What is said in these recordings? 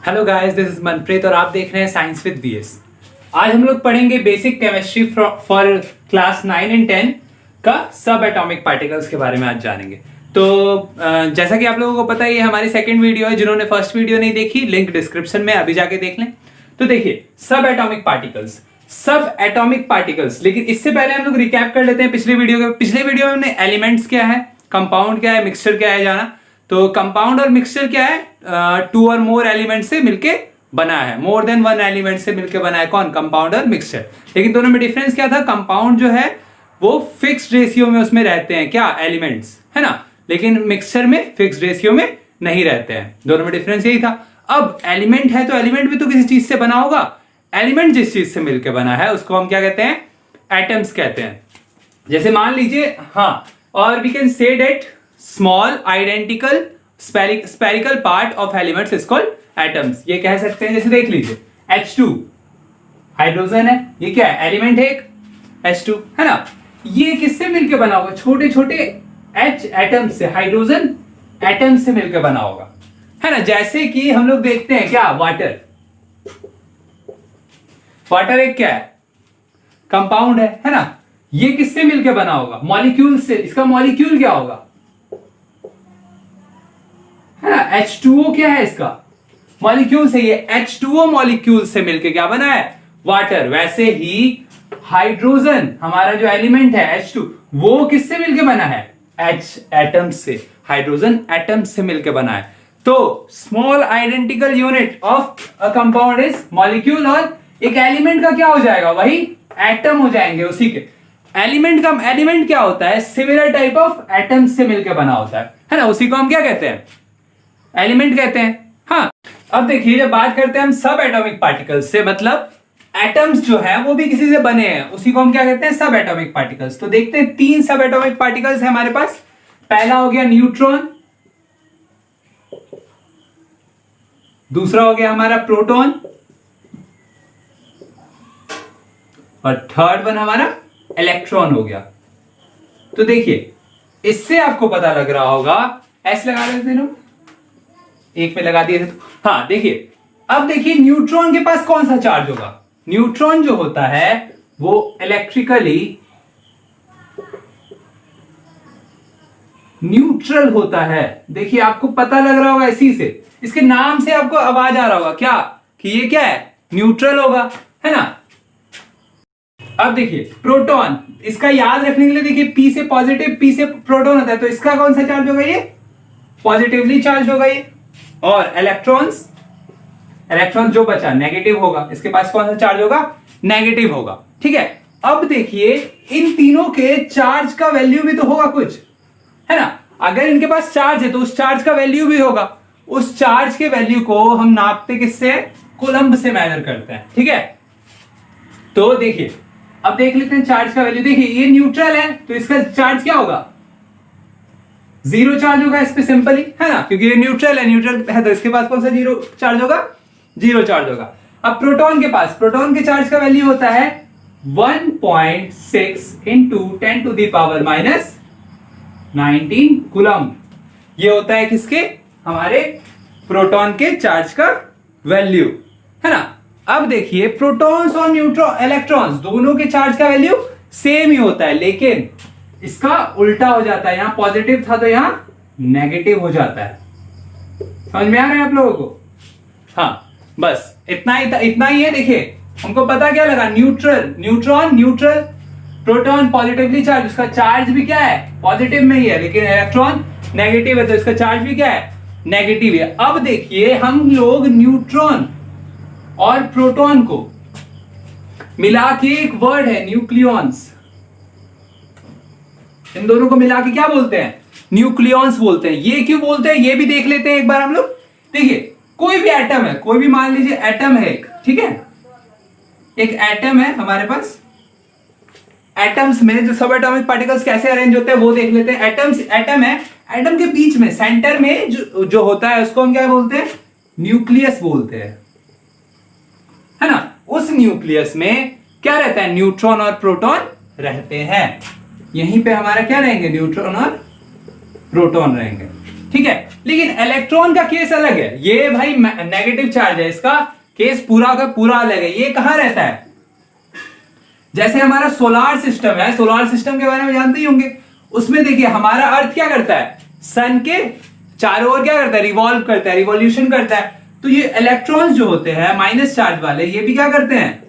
Hello guys, this is Manpreet और आप देख रहे हैं साइंस विद वीएस। आज हम लोग पढ़ेंगे basic chemistry for class 9 and 10 का सब एटॉमिक पार्टिकल्स के बारे में आज जानेंगे। तो जैसा कि आप लोगों को पता है, ये हमारी सेकंड वीडियो है। जिन्होंने फर्स्ट वीडियो नहीं देखी, लिंक डिस्क्रिप्शन में अभी जाके देख लें। तो देखिए, सब एटॉमिक पार्टिकल्स। लेकिन इससे पहले हम लोग रिकैप कर लेते हैं पिछले वीडियो में हमने एलिमेंट्स क्या है, कंपाउंड क्या है, मिक्सचर क्या है जाना। तो कंपाउंड और मिक्सचर क्या है? 2 और मोर एलिमेंट से मिलके बना है, मोर देन 1 एलिमेंट से मिलके बना है। कौन? कंपाउंड और मिक्सचर। लेकिन दोनों में डिफरेंस क्या था? कंपाउंड जो है वो फिक्स्ड रेशियो में उसमें रहते हैं, क्या? एलिमेंट्स, है ना। लेकिन मिक्सचर में फिक्स्ड रेशियो में नहीं रहते हैं। दोनों में डिफरेंस यही था। अब एलिमेंट है तो एलिमेंट भी तो किसी चीज से बना होगा। एलिमेंट जिस चीज से मिलकर बना है उसको हम क्या कहते हैं? एटम्स कहते हैं। जैसे मान लीजिए, हाँ, और we can say that small identical spherical part of elements is called atoms. ये कह सकते हैं। जैसे देख लीजिए, H2 हाइड्रोजन है, ये क्या है? एलिमेंट है एक, H2, है ना। ये किससे मिलकर बना होगा? छोटे छोटे H एटम्स से, हाइड्रोजन एटम्स से मिलकर बना होगा, है ना। जैसे कि हम लोग देखते हैं क्या, वाटर एक क्या है? कंपाउंड है ना। ये किससे मिलकर बना होगा? मॉलिक्यूल से। इसका मॉलिक्यूल क्या होगा? है ना, H2O क्या है इसका? मॉलिक्यूल से। ये H2O मॉलिक्यूल से मिलकर क्या बना है? वाटर। वैसे ही हाइड्रोजन हमारा जो एलिमेंट है H2, वो किससे मिलकर बना है? H एटम्स से। हाइड्रोजन एटम्स से मिलकर बना है। तो small identical unit of a compound is molecule, और एक एलिमेंट का क्या हो जाएगा? वही एटम हो जाएंगे उसी के। एलिमेंट क्या होता है? सिमिलर टाइप ऑफ एटम्स से मिलकर बना होता है ना। उसी को हम क्या कहते हैं? एलिमेंट कहते हैं। हाँ, अब देखिए, जब बात करते हैं हम सब एटॉमिक पार्टिकल्स से, मतलब एटम्स जो है वो भी किसी से बने हैं, उसी को हम क्या कहते हैं? सब एटॉमिक पार्टिकल्स। तो देखते हैं, 3 सब एटॉमिक पार्टिकल्स है हमारे पास। पहला हो गया न्यूट्रॉन, दूसरा हो गया हमारा प्रोटॉन, और थर्ड वन हमारा इलेक्ट्रॉन हो गया। तो देखिए, इससे आपको पता लग रहा होगा, ऐसे लगा देते हैं, एक पे लगा दिए थे। हाँ, देखिए, अब देखिए न्यूट्रॉन के पास कौन सा चार्ज होगा? न्यूट्रॉन जो होता है वो इलेक्ट्रिकली न्यूट्रल होता है। देखिए, आपको पता लग रहा होगा इसी से, इसके नाम से आपको आवाज आ रहा होगा क्या, कि ये क्या है? न्यूट्रल होगा, है ना। अब देखिए प्रोटॉन, इसका याद रखने के लिए देखिए, P से पॉजिटिव, P से प्रोटॉन होता है, तो इसका कौन सा चार्ज होगा? ये पॉजिटिवली चार्ज होगा ये। और इलेक्ट्रॉन जो बचा नेगेटिव होगा, इसके पास कौन सा चार्ज होगा? नेगेटिव होगा। ठीक है। अब देखिए, इन तीनों के चार्ज का वैल्यू भी तो होगा कुछ, है ना। अगर इनके पास चार्ज है तो उस चार्ज का वैल्यू भी होगा। उस चार्ज के वैल्यू को हम नापते किससे? कूलम्ब से मेजर करते हैं। ठीक है। तो देखिए, अब देख लेते हैं चार्ज का वैल्यू। देखिए, ये न्यूट्रल है तो इसका चार्ज क्या होगा? 0 चार्ज होगा इस पे, सिंपली, है ना, क्योंकि ये न्यूट्रल है तो इसके पास कौन सा 0 चार्ज होगा? 0 चार्ज होगा। अब प्रोटॉन के चार्ज का वैल्यू होता है 1.6 into 10 to the power minus 19 coulomb. ये होता है किसके? हमारे प्रोटॉन के चार्ज का वैल्यू, है ना। अब देखिए, प्रोटॉन्स और इलेक्ट्रॉन्स दोनों के चार्ज का वैल्यू सेम ही होता है, लेकिन इसका उल्टा हो जाता है। यहां पॉजिटिव था तो यहां नेगेटिव हो जाता है। समझ में आ रहा है आप लोगों को? हाँ, बस इतना ही है। देखिए, हमको पता क्या लगा? Neutron neutral, proton positively charge, उसका चार्ज भी क्या है? पॉजिटिव में ही है। लेकिन इलेक्ट्रॉन नेगेटिव है तो इसका चार्ज भी क्या है? नेगेटिव है। अब देखिए, हम लोग न्यूट्रॉन और प्रोटॉन को मिला के एक वर्ड है न्यूक्लियॉन्स। इन दोनों को मिला के क्या बोलते हैं? न्यूक्लियॉन्स बोलते हैं। ये क्यों बोलते हैं ये भी देख लेते हैं एक बार हम लोग। देखिए, कोई भी एटम है, कोई भी मान लीजिए एटम है एक, ठीक है, एक एटम है हमारे पास। एटम्स में जो सब एटॉमिक पार्टिकल्स कैसे अरेंज होते हैं वो देख लेते हैं। एटम है, एटम के बीच में सेंटर में जो होता है उसको हम क्या बोलते हैं? न्यूक्लियस बोलते हैं, है ना। उस न्यूक्लियस में क्या रहता है? न्यूट्रॉन और प्रोटॉन रहते हैं। यहीं पे हमारा क्या रहेंगे? न्यूट्रॉन और प्रोटॉन रहेंगे। ठीक है। लेकिन इलेक्ट्रॉन का केस अलग है, ये भाई नेगेटिव चार्ज है, इसका केस पूरा का पूरा अलग है। ये कहां रहता है, जैसे हमारा सोलार सिस्टम है, सोलार सिस्टम के बारे में जानते ही होंगे। उसमें देखिए हमारा अर्थ क्या करता है, सन के चारों ओर क्या करता है, रिवॉल्व करता है, रिवॉल्यूशन करता है। तो ये इलेक्ट्रॉन्स जो होते हैं माइनस चार्ज वाले, ये भी क्या करते हैं,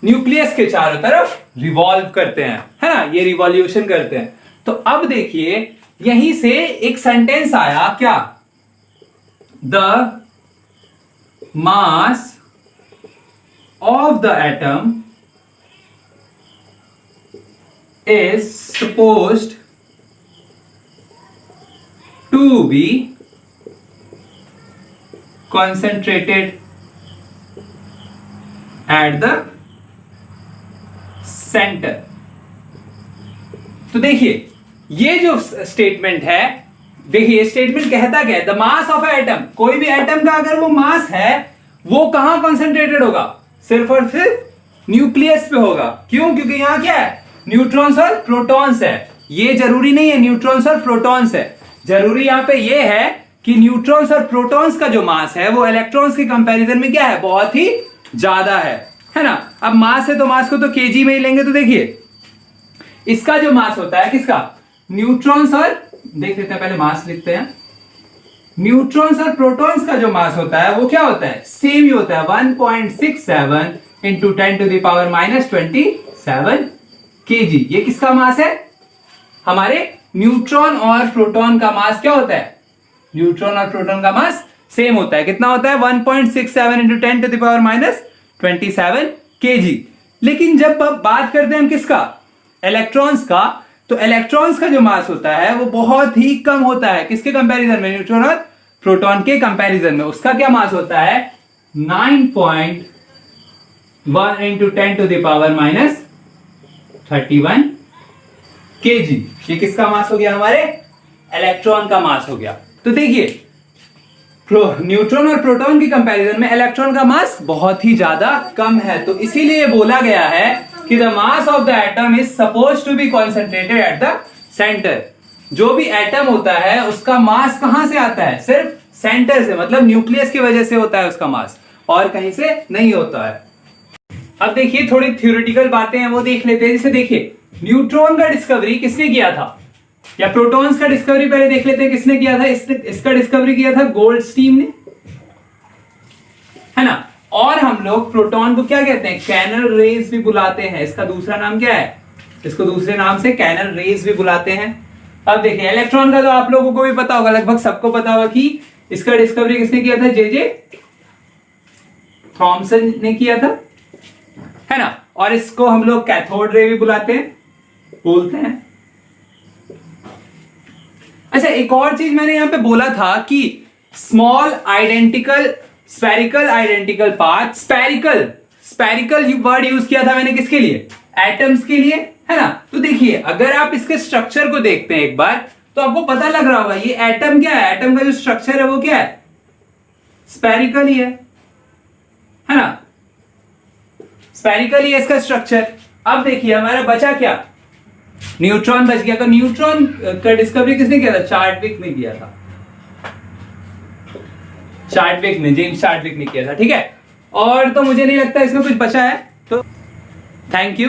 न्यूक्लियस के चारों तरफ रिवॉल्व करते हैं, है ना, ये रिवॉल्यूशन करते हैं। तो अब देखिए यहीं से एक सेंटेंस आया क्या, the mass of the atom is supposed to be concentrated at the center। तो देखिए ये जो स्टेटमेंट है, देखिए स्टेटमेंट कहता क्या है, द मास ऑफ एटम, कोई भी एटम का अगर वो मास है वो कहां कंसंट्रेटेड होगा, सिर्फ और सिर्फ न्यूक्लियस पे होगा। क्यों, क्योंकि यहां क्या है, न्यूट्रॉन्स और प्रोटॉन्स है। ये जरूरी नहीं है न्यूट्रॉन्स और प्रोटॉन्स है, जरूरी यहां पे ये है कि न्यूट्रॉन्स और प्रोटॉन्स का जो मास है वो इलेक्ट्रॉन्स के कंपैरिजन में क्या है, बहुत ही ज्यादा है ना। अब मास है तो मास को तो केजी में ही लेंगे। तो देखिए इसका जो मास होता है किसका, न्यूट्रॉन्स और, देख लेते हैं पहले मास लिखते हैं, न्यूट्रॉन्स और प्रोटॉन्स का जो मास होता है वो क्या होता है, सेम ही होता है, 1.67 इंटू 10⁻27 kg। ये किसका मास है, हमारे न्यूट्रॉन और प्रोटॉन का मास क्या होता है, न्यूट्रॉन और प्रोटॉन का मास सेम होता है। कितना होता है, 1.67 इंटू 10⁻27 kg। लेकिन जब बात करते हैं हम किसका, इलेक्ट्रॉन्स का, तो इलेक्ट्रॉन्स का जो मास होता है वो बहुत ही कम होता है, किसके कंपैरिजन में, न्यूट्रॉन और प्रोटॉन के कंपैरिजन में। उसका क्या मास होता है, 9.1 इंटू 10⁻31 kg। ये किसका मास हो गया, हमारे इलेक्ट्रॉन का मास हो गया। तो देखिए न्यूट्रॉन और प्रोटॉन की कंपैरिजन में इलेक्ट्रॉन का मास बहुत ही ज्यादा कम है। तो इसीलिए बोला गया है कि the mass of the atom is suppose to be concentrated at the centre. जो भी एटम होता है उसका मास कहां से आता है, सिर्फ सेंटर से, मतलब न्यूक्लियस की वजह से होता है उसका मास, और कहीं से नहीं होता है। अब देखिए थोड़ी थ्योरेटिकल बातें हैं वो देख लेते हैं। जैसे देखिए न्यूट्रॉन का डिस्कवरी किसने किया था, या प्रोटॉन्स का डिस्कवरी पहले देख लेते हैं किसने किया था। इसका डिस्कवरी किया था गोल्डस्टीन ने, है ना। और हम लोग प्रोटॉन को क्या कहते हैं, कैनल रेज भी बुलाते हैं। इसका दूसरा नाम क्या है, इसको दूसरे नाम से कैनल रेज भी बुलाते हैं। अब देखिए इलेक्ट्रॉन का तो आप लोगों को भी पता होगा, लगभग सबको पता होगा कि इसका डिस्कवरी किसने किया था, जे थॉमसन ने किया था, है ना। और इसको हम लोग कैथोड रे भी बोलते हैं। अच्छा एक और चीज मैंने यहां पे बोला था कि small identical spherical identical part, spherical word use किया था मैंने किसके लिए, एटम्स के लिए, है ना। तो देखिए अगर आप इसके स्ट्रक्चर को देखते हैं एक बार तो आपको पता लग रहा होगा ये एटम क्या है, एटम का जो स्ट्रक्चर है वो क्या है, स्फेरिकल ही है ना, स्फेरिकल ही है इसका स्ट्रक्चर। अब देखिए हमारा बचा क्या, न्यूट्रॉन बच गया। तो न्यूट्रॉन का डिस्कवरी किसने किया था, चार्टविक ने किया था, जेम्स चार्टविक ने किया था, ठीक है। और तो मुझे नहीं लगता इसमें कुछ बचा है, तो थैंक यू।